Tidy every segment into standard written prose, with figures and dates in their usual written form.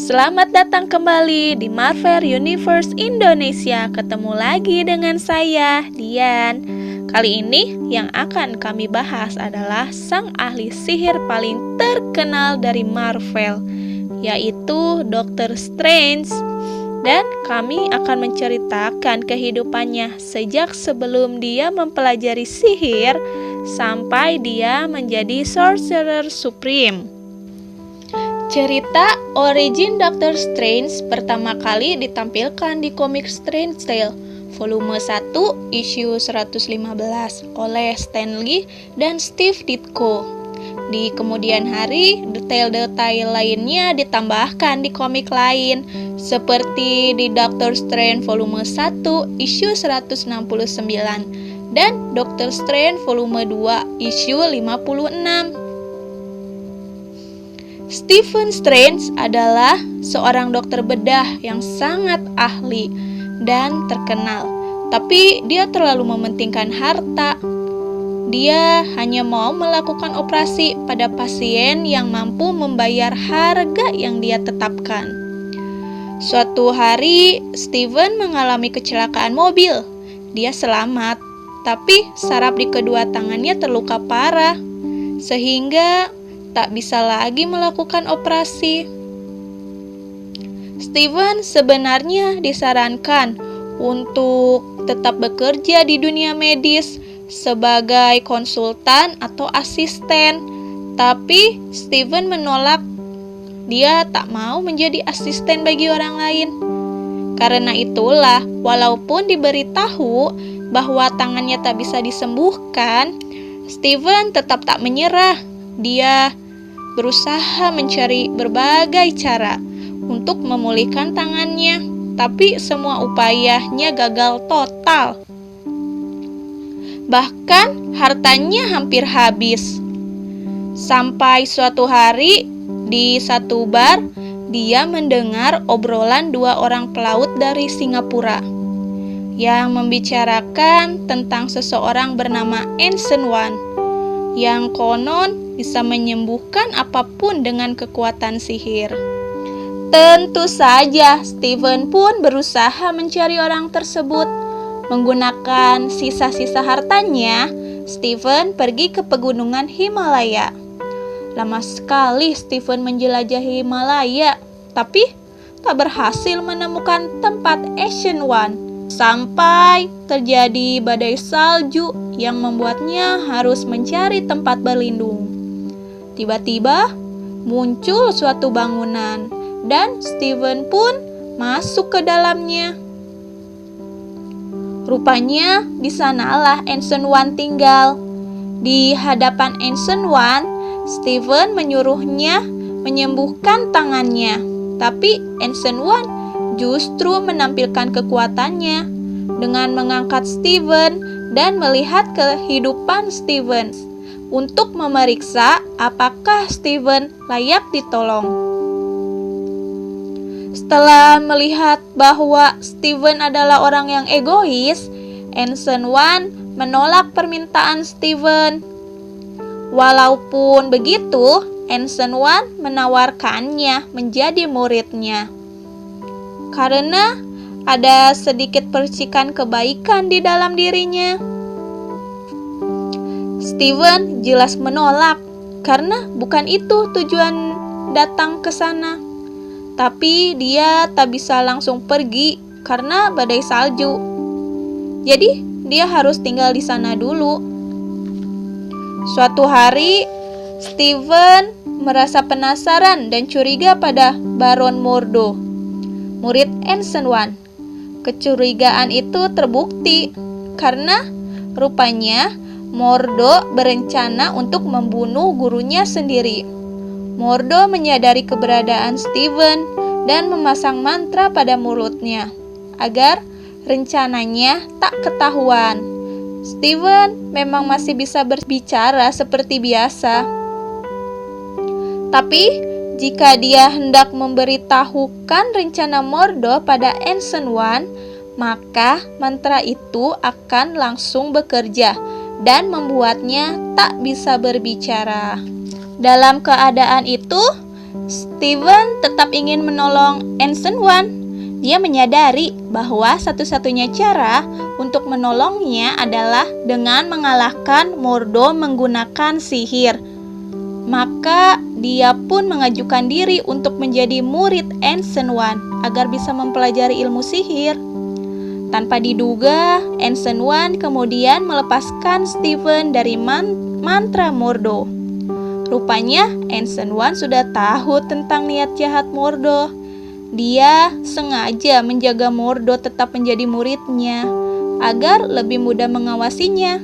Selamat datang kembali di Marvel Universe Indonesia. Ketemu lagi dengan saya, Dian. Kali ini yang akan kami bahas adalah sang ahli sihir paling terkenal dari Marvel, yaitu Doctor Strange. Dan kami akan menceritakan kehidupannya sejak sebelum dia mempelajari sihir sampai dia menjadi Sorcerer Supreme. Cerita origin Doctor Strange pertama kali ditampilkan di komik Strange Tale volume 1 issue 115 oleh Stan Lee dan Steve Ditko. Di kemudian hari, detail-detail lainnya ditambahkan di komik lain seperti di Doctor Strange volume 1 issue 169 dan Doctor Strange volume 2 issue 56. Stephen Strange adalah seorang dokter bedah yang sangat ahli dan terkenal, tapi dia terlalu mementingkan harta. Dia hanya mau melakukan operasi pada pasien yang mampu membayar harga yang dia tetapkan. Suatu hari, Stephen mengalami kecelakaan mobil. Dia selamat, tapi saraf di kedua tangannya terluka parah, sehingga tak bisa lagi melakukan operasi. Stephen sebenarnya disarankan untuk tetap bekerja di dunia medis sebagai konsultan atau asisten, tapi Stephen menolak. Dia tak mau menjadi asisten bagi orang lain. Karena itulah, walaupun diberitahu bahwa tangannya tak bisa disembuhkan, Stephen tetap tak menyerah. Dia berusaha mencari berbagai cara untuk memulihkan tangannya, tapi semua upayanya gagal total. Bahkan hartanya hampir habis. Sampai suatu hari di satu bar, dia mendengar obrolan dua orang pelaut dari Singapura yang membicarakan tentang seseorang bernama Ancient One yang konon bisa menyembuhkan apapun dengan kekuatan sihir. Tentu saja, Stephen pun berusaha mencari orang tersebut. Menggunakan sisa-sisa hartanya, Stephen pergi ke pegunungan Himalaya. Lama sekali Stephen menjelajahi Himalaya, tapi tak berhasil menemukan tempat Ancient One. Sampai terjadi badai salju yang membuatnya harus mencari tempat berlindung. Tiba-tiba muncul suatu bangunan dan Stephen pun masuk ke dalamnya. Rupanya di sanalah Ancient One tinggal. Di hadapan Ancient One, Stephen menyuruhnya menyembuhkan tangannya, tapi Ancient One justru menampilkan kekuatannya dengan mengangkat Stephen dan melihat kehidupan Stephen untuk memeriksa apakah Stephen layak ditolong. Setelah melihat bahwa Stephen adalah orang yang egois, Ancient One menolak permintaan Stephen. Walaupun begitu, Ancient One menawarkannya menjadi muridnya karena ada sedikit percikan kebaikan di dalam dirinya. Stephen jelas menolak karena bukan itu tujuan datang ke sana. Tapi dia tak bisa langsung pergi karena badai salju. Jadi dia harus tinggal di sana dulu. Suatu hari, Stephen merasa penasaran dan curiga pada Baron Mordo, murid Ancient One. Kecurigaan itu terbukti karena rupanya Mordo berencana untuk membunuh gurunya sendiri. Mordo menyadari keberadaan Stephen dan memasang mantra pada mulutnya agar rencananya tak ketahuan. Stephen memang masih bisa berbicara seperti biasa. Tapi jika dia hendak memberitahukan rencana Mordo pada Ancient One, maka mantra itu akan langsung bekerja dan membuatnya tak bisa berbicara. Dalam keadaan itu, Steven tetap ingin menolong Ancient One. Dia menyadari bahwa satu-satunya cara untuk menolongnya adalah dengan mengalahkan Mordo menggunakan sihir. Maka dia pun mengajukan diri untuk menjadi murid Ancient One agar bisa mempelajari ilmu sihir. Tanpa diduga, Ancient One kemudian melepaskan Steven dari mantra Mordo. Rupanya Ancient One sudah tahu tentang niat jahat Mordo. Dia sengaja menjaga Mordo tetap menjadi muridnya agar lebih mudah mengawasinya.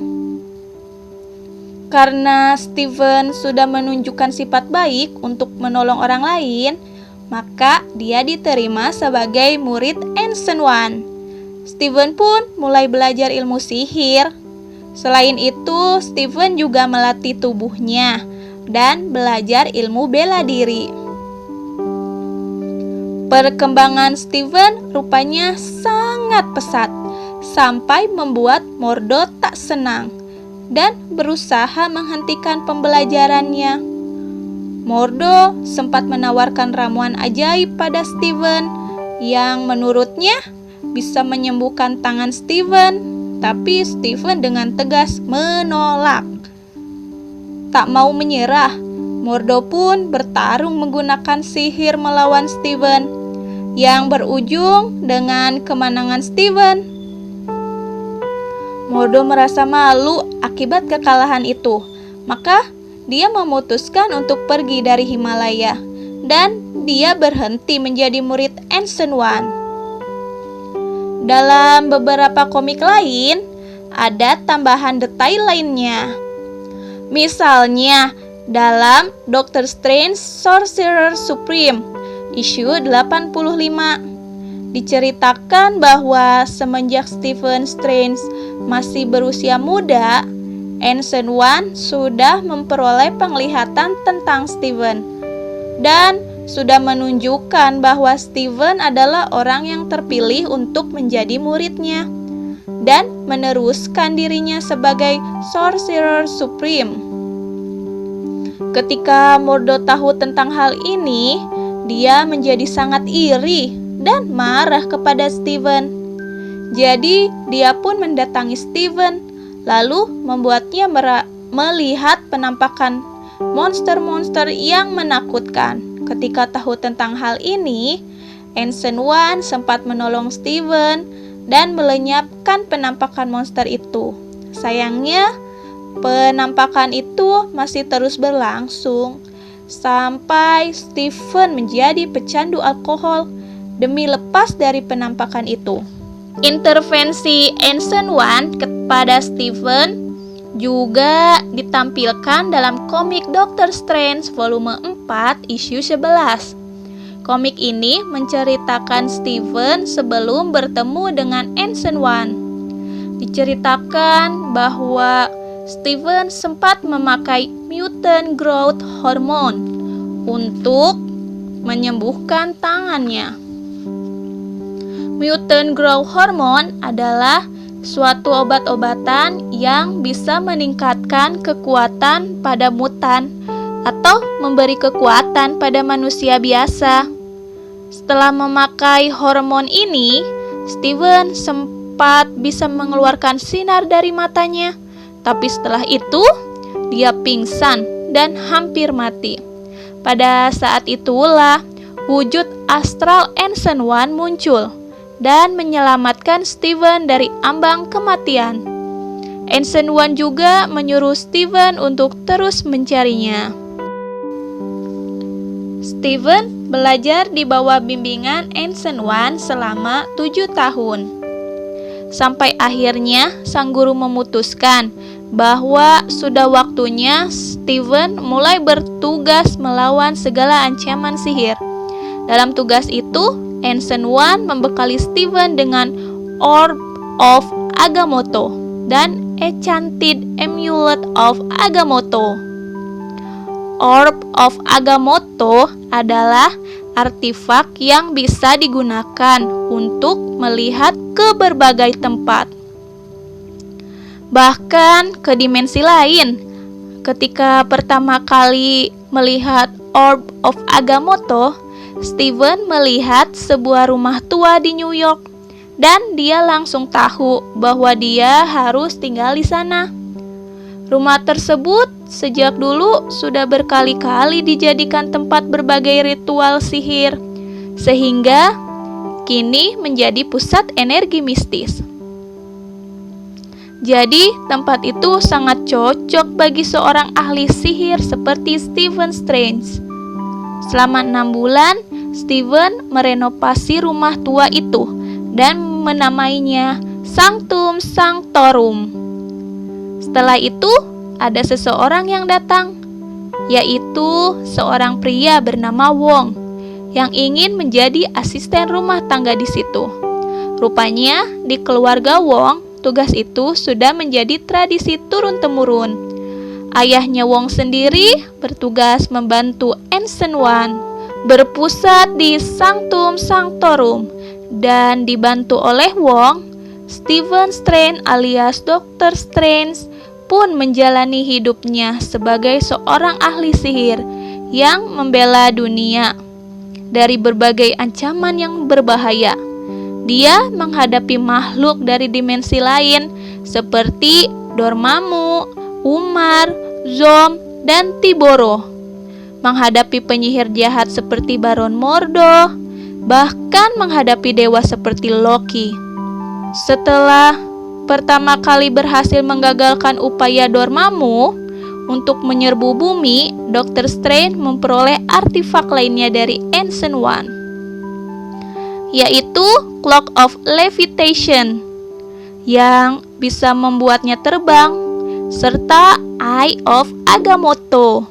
Karena Steven sudah menunjukkan sifat baik untuk menolong orang lain, maka dia diterima sebagai murid Ancient One. Steven pun mulai belajar ilmu sihir. Selain itu, Steven juga melatih tubuhnya dan belajar ilmu bela diri. Perkembangan Steven rupanya sangat pesat, sampai membuat Mordo tak senang dan berusaha menghentikan pembelajarannya. Mordo sempat menawarkan ramuan ajaib pada Steven yang menurutnya bisa menyembuhkan tangan Steven, tapi Steven dengan tegas menolak. Tak mau menyerah, Mordo pun bertarung menggunakan sihir melawan Steven, yang berujung dengan kemenangan Steven. Mordo merasa malu akibat kekalahan itu, maka dia memutuskan untuk pergi dari Himalaya, dan dia berhenti menjadi murid Ancient One. Dalam beberapa komik lain, ada tambahan detail lainnya. Misalnya, dalam Doctor Strange Sorcerer Supreme, issue 85, diceritakan bahwa semenjak Stephen Strange masih berusia muda, Ancient One sudah memperoleh penglihatan tentang Steven dan sudah menunjukkan bahwa Steven adalah orang yang terpilih untuk menjadi muridnya dan meneruskan dirinya sebagai Sorcerer Supreme. Ketika Mordo tahu tentang hal ini, dia menjadi sangat iri dan marah kepada Steven. Jadi, dia pun mendatangi Steven, lalu membuatnya melihat penampakan monster-monster yang menakutkan. Ketika tahu tentang hal ini, Ancient One sempat menolong Steven dan melenyapkan penampakan monster itu. Sayangnya, penampakan itu masih terus berlangsung sampai Steven menjadi pecandu alkohol demi lepas dari penampakan itu. Intervensi Ancient One kepada Steven juga ditampilkan dalam komik Doctor Strange volume 4 issue 11. Komik ini menceritakan Steven sebelum bertemu dengan Ancient One. Diceritakan bahwa Steven sempat memakai mutant growth hormone untuk menyembuhkan tangannya. Mutant growth hormone adalah suatu obat-obatan yang bisa meningkatkan kekuatan pada mutan atau memberi kekuatan pada manusia biasa. Setelah memakai hormon ini, Steven sempat bisa mengeluarkan sinar dari matanya, tapi setelah itu dia pingsan dan hampir mati. Pada saat itulah wujud astral Ancient One muncul dan menyelamatkan Steven dari ambang kematian. Ancient One juga menyuruh Steven untuk terus mencarinya. Steven belajar di bawah bimbingan Ancient One selama 7 tahun. Sampai akhirnya sang guru memutuskan bahwa sudah waktunya Steven mulai bertugas melawan segala ancaman sihir. Dalam tugas itu, Ancient One membekali Steven dengan Orb of Agamotto dan Enchanted Amulet of Agamotto. Orb of Agamotto adalah artefak yang bisa digunakan untuk melihat ke berbagai tempat, bahkan ke dimensi lain. Ketika pertama kali melihat Orb of Agamotto, Steven melihat sebuah rumah tua di New York dan dia langsung tahu bahwa dia harus tinggal di sana. Rumah tersebut sejak dulu sudah berkali-kali dijadikan tempat berbagai ritual sihir, sehingga kini menjadi pusat energi mistis. Jadi, tempat itu sangat cocok bagi seorang ahli sihir seperti Stephen Strange. Selama 6 bulan, Steven merenovasi rumah tua itu dan menamainya Sanctum Sanctorum. Setelah itu, ada seseorang yang datang, yaitu seorang pria bernama Wong yang ingin menjadi asisten rumah tangga di situ. Rupanya, di keluarga Wong, tugas itu sudah menjadi tradisi turun-temurun. Ayahnya Wong sendiri bertugas membantu Ancient One berpusat di Sanctum Sanctorum, dan dibantu oleh Wong, Stephen Strange alias Dr. Strange pun menjalani hidupnya sebagai seorang ahli sihir yang membela dunia dari berbagai ancaman yang berbahaya. Dia menghadapi makhluk dari dimensi lain seperti Dormammu, Umar, Zom, dan Tiboro. Menghadapi penyihir jahat seperti Baron Mordo, bahkan menghadapi dewa seperti Loki. Setelah pertama kali berhasil menggagalkan upaya Dormammu untuk menyerbu bumi, Dr. Strange memperoleh artefak lainnya dari Ancient One, yaitu Cloak of Levitation yang bisa membuatnya terbang, serta Eye of Agamotto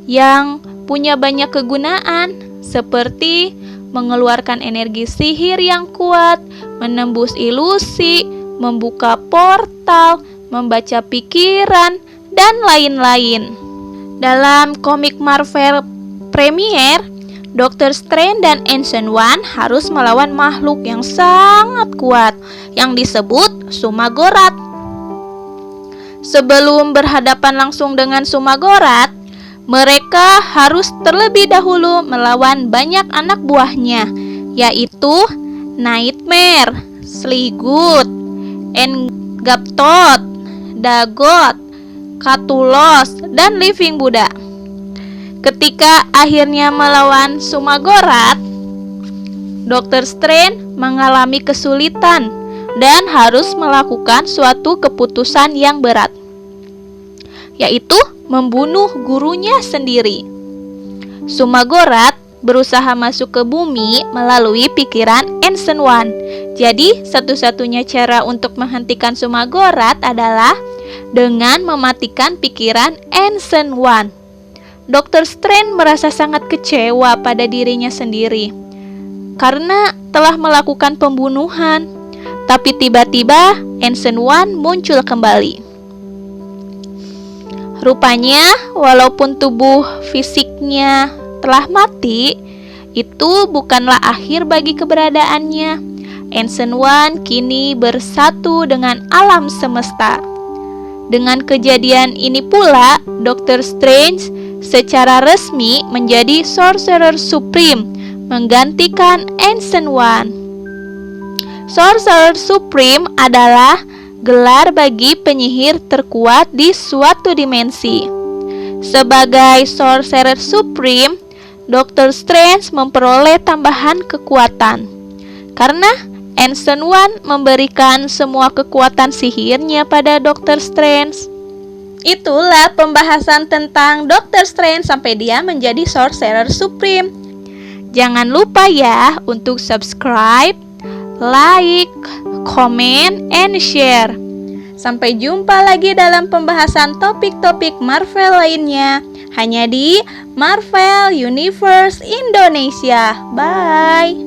yang punya banyak kegunaan seperti mengeluarkan energi sihir yang kuat, menembus ilusi, membuka portal, membaca pikiran, dan lain-lain. Dalam komik Marvel Premiere, Dr. Strange dan Ancient One harus melawan makhluk yang sangat kuat yang disebut Sumagorat. Sebelum berhadapan langsung dengan Sumagorat, mereka harus terlebih dahulu melawan banyak anak buahnya, yaitu Nightmare, Sligoth, Engaptot, Dagot, Catulos, dan Living Buddha. Ketika akhirnya melawan Sumagorat, Dr. Strange mengalami kesulitan dan harus melakukan suatu keputusan yang berat, yaitu membunuh gurunya sendiri. Sumagorat berusaha masuk ke bumi melalui pikiran Ancient One. Jadi, satu-satunya cara untuk menghentikan Sumagorat adalah dengan mematikan pikiran Ancient One. Dr. Strange merasa sangat kecewa pada dirinya sendiri karena telah melakukan pembunuhan, tapi tiba-tiba Ancient One muncul kembali. Rupanya, walaupun tubuh fisiknya telah mati, itu bukanlah akhir bagi keberadaannya. Ancient One kini bersatu dengan alam semesta. Dengan kejadian ini pula, Dr. Strange secara resmi menjadi Sorcerer Supreme, menggantikan Ancient One. Sorcerer Supreme adalah gelar bagi penyihir terkuat di suatu dimensi. Sebagai Sorcerer Supreme, Dr. Strange memperoleh tambahan kekuatan karena Ancient One memberikan semua kekuatan sihirnya pada Dr. Strange. Itulah pembahasan tentang Dr. Strange sampai dia menjadi Sorcerer Supreme. Jangan lupa ya untuk subscribe, like, comment, and share. Sampai jumpa lagi dalam pembahasan topik-topik Marvel lainnya hanya di Marvel Universe Indonesia. Bye.